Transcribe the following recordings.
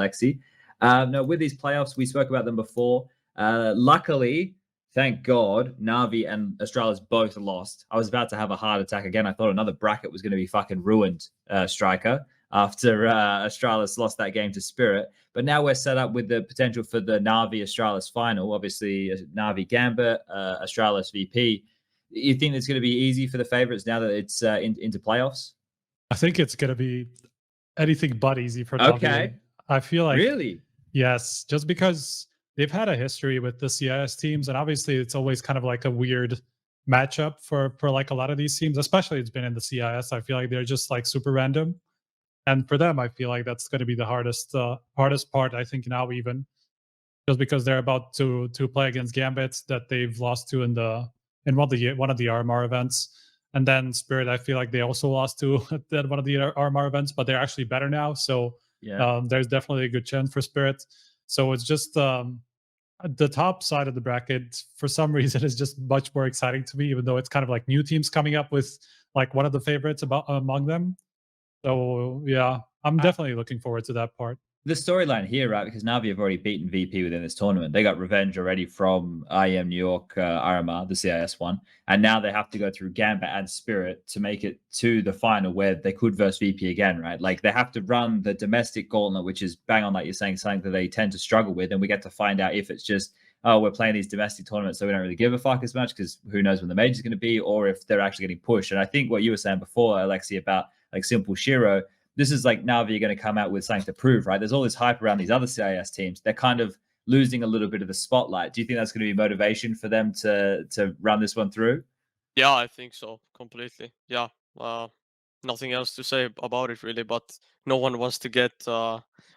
Alexi. No, with these playoffs, we spoke about them before. Luckily, thank God, Na'Vi and Astralis both lost. I was about to have a heart attack again. I thought another bracket was going to be fucking ruined, Striker, after Astralis lost that game to Spirit. But now we're set up with the potential for the Na'Vi Astralis final. Obviously, Na'Vi Gambit, Astralis VP. You think it's going to be easy for the favorites now that it's into playoffs? I think it's going to be anything but easy for Na'Vi. Okay. I feel like... Really? Yes, just because they've had a history with the CIS teams, and obviously it's always kind of like a weird matchup for like a lot of these teams, especially it's been in the CIS. I feel like they're just like super random. And for them, I feel like that's going to be the hardest part, I think, now, even just because they're about to play against Gambit that they've lost to in one of the RMR events. And then Spirit, I feel like they also lost to at one of the RMR events, but they're actually better now. So yeah, there's definitely a good chance for Spirit. So it's just the top side of the bracket, for some reason, is just much more exciting to me, even though it's kind of like new teams coming up with like one of the favorites among them. So yeah, I'm definitely looking forward to that part. The storyline here, right? Because Na'Vi have already beaten VP within this tournament. They got revenge already from IEM New York RMR, the CIS one. And now they have to go through Gambit and Spirit to make it to the final where they could verse VP again, right? Like they have to run the domestic gauntlet, which is bang on, like you're saying, something that they tend to struggle with. And we get to find out if it's just, oh, we're playing these domestic tournaments, so we don't really give a fuck as much because who knows when the major is going to be, or if they're actually getting pushed. And I think what you were saying before, Alexi, about like Simple Shiro, this is like Na'Vi are going to come out with something to prove, right? There's all this hype around these other CIS teams. They're kind of losing a little bit of the spotlight. Do you think that's going to be motivation for them to run this one through? Yeah, I think so, completely. Yeah, nothing else to say about it really, but no one wants to get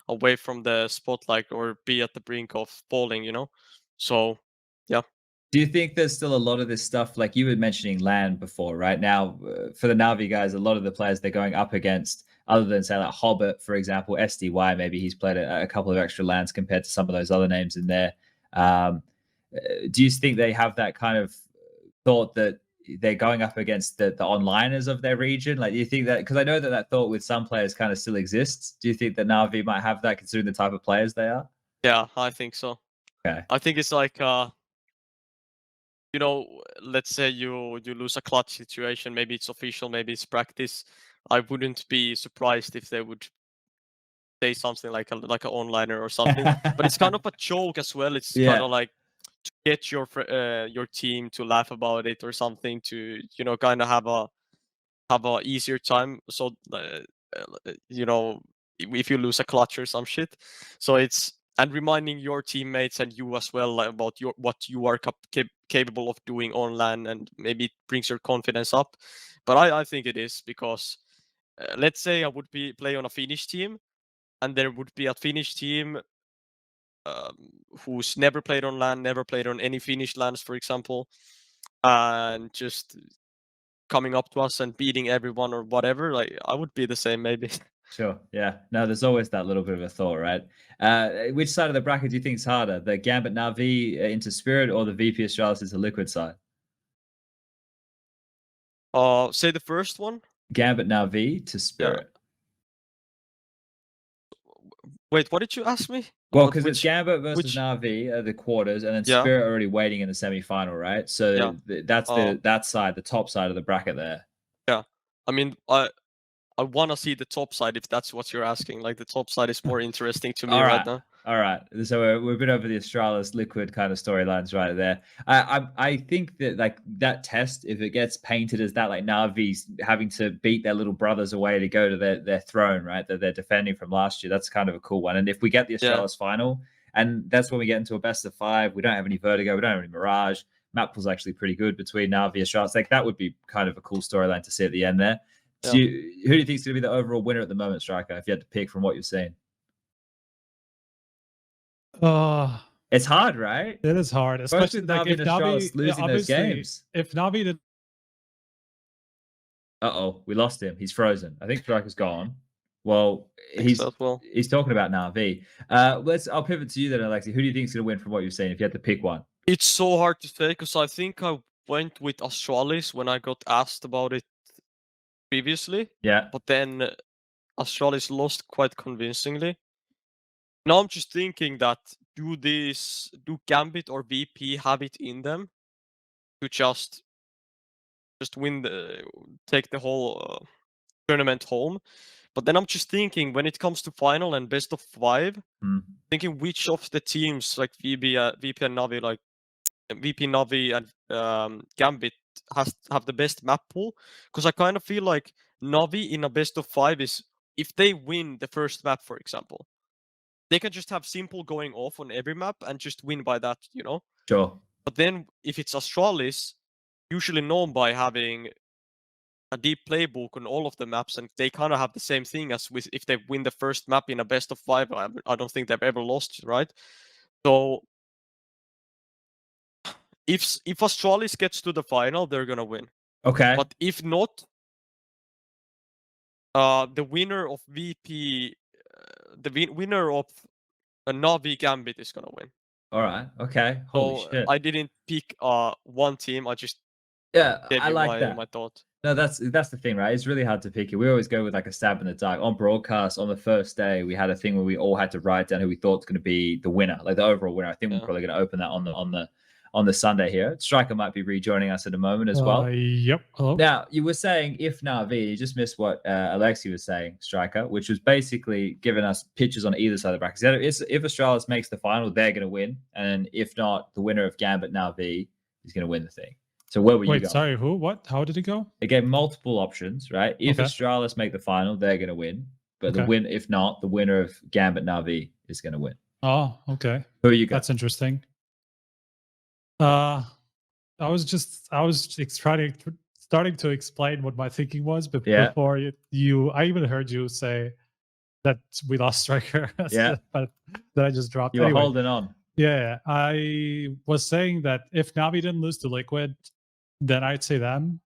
away from the spotlight or be at the brink of falling, you know? So, yeah. Do you think there's still a lot of this stuff, like you were mentioning LAN before, right? Now, for the Na'Vi guys, a lot of the players they're going up against, other than say like Hobbit, for example, SDY, maybe he's played a couple of extra LANs compared to some of those other names in there. Do you think they have that kind of thought that they're going up against the onliners of their region? Like, do you think that, because I know that thought with some players kind of still exists. Do you think that Na'Vi might have that considering the type of players they are? Yeah, I think so. Okay. I think it's like, you know, let's say you lose a clutch situation, maybe it's official, maybe it's practice. I wouldn't be surprised if they would say something like an onliner or something. But it's kind of a joke as well. It's kind of like to get your team to laugh about it or something, to, you know, kind of have a easier time. So you know, if you lose a clutch or some shit, so it's, and reminding your teammates and you as well about what you are capable of doing on LAN, and maybe it brings your confidence up. But I think it is because let's say I would play on a Finnish team, and there would be a Finnish team who's never played on LAN, never played on any Finnish LANs, for example, and just coming up to us and beating everyone or whatever. Like, I would be the same, maybe. Sure. Yeah. No, there's always that little bit of a thought, right? Which side of the bracket do you think is harder? The Gambit Na'Vi into Spirit, or the VP Astralis into Liquid side? Say the first one. Gambit Na'Vi to Spirit. Yeah. Wait, what did you ask me? Well, because it's Gambit versus Na'Vi, the quarters, and then Spirit already waiting in the semi-final, right? So that's that side, the top side of the bracket there. Yeah. I mean, I want to see the top side, if that's what you're asking. Like, the top side is more interesting to me right now. All right. So we've been over the Astralis Liquid kind of storylines right there. I think that like that test, if it gets painted as that, like Na'Vi's having to beat their little brothers away to go to their throne, right, that they're defending from last year, that's kind of a cool one. And if we get the Astralis final, and that's when we get into a best of 5, we don't have any Vertigo, we don't have any Mirage. Map was actually pretty good between Na'Vi and Astralis. Like, that would be kind of a cool storyline to see at the end there. Yeah. Who do you think is going to be the overall winner at the moment, Striker, if you had to pick from what you've seen? It's hard, right? It is hard, especially like if Na'Vi losing those games. If Na'Vi did... we lost him. He's frozen. I think Striker's gone. Well, he's talking about Na'Vi. I'll pivot to you then, Alexi. Who do you think is going to win from what you've seen if you had to pick one? It's so hard to say, because I think I went with Astralis when I got asked about it previously. Yeah. But then Astralis lost quite convincingly. Now I'm just thinking that do Gambit or VP have it in them to just take the whole tournament home? But then I'm just thinking when it comes to final and best of 5, thinking which of the teams like VP and Navi, like VP, Navi, and Gambit have the best map pool, because I kind of feel like Navi in a best of 5 is if they win the first map, for example, they can just have simple going off on every map and just win by that, you know. Sure. But then if it's Astralis, usually known by having a deep playbook on all of the maps, and they kind of have the same thing as with if they win the first map in a best of 5. I don't think they've ever lost, right? So if Astralis gets to the final, they're gonna win. Okay. But if not, the winner of VP, winner of Navi Gambit is gonna win. All right. Okay. Holy So shit. I didn't pick one team. I just Yeah, gave I you like that. my thought. No, that's the thing, right? It's really hard to pick it. We always go with like a stab in the dark. On broadcast, on the first day, we had a thing where we all had to write down who we thought was going to be the winner, like the overall winner. I think we're probably going to open that on the Sunday here. Striker might be rejoining us in a moment as well. Yep. Hello. Now, you were saying if Navi, you just missed what Alexi was saying, Striker, which was basically giving us pitches on either side of the bracket. If Astralis makes the final, they're going to win. And if not, the winner of Gambit Navi is going to win the thing. So where were you going? Sorry, who? What? How did it go? It gave multiple options, right? If Astralis make the final, they're going to win. But if not, the winner of Gambit Navi is going to win. Oh, okay. Who are you got? That's interesting. I was starting to explain what my thinking was, but before I even heard you say that we lost Striker. But that I just dropped. You were holding on. Yeah, I was saying that if Navi didn't lose to Liquid, then I'd say them.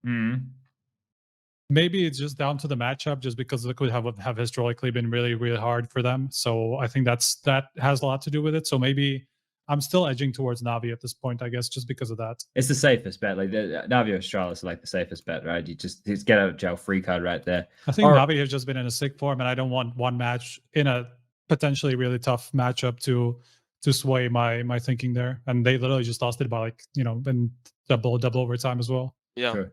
Maybe it's just down to the matchup, just because Liquid have historically been really, really hard for them. So I think that has a lot to do with it. So maybe I'm still edging towards Navi at this point, I guess, just because of that. It's the safest bet. Like Navi or Astralis are like the safest bet, right? You just get out of jail free card right there. I think Navi has just been in a sick form, and I don't want one match in a potentially really tough matchup to sway my thinking there. And they literally just lost it by in double overtime as well. Yeah. Sure.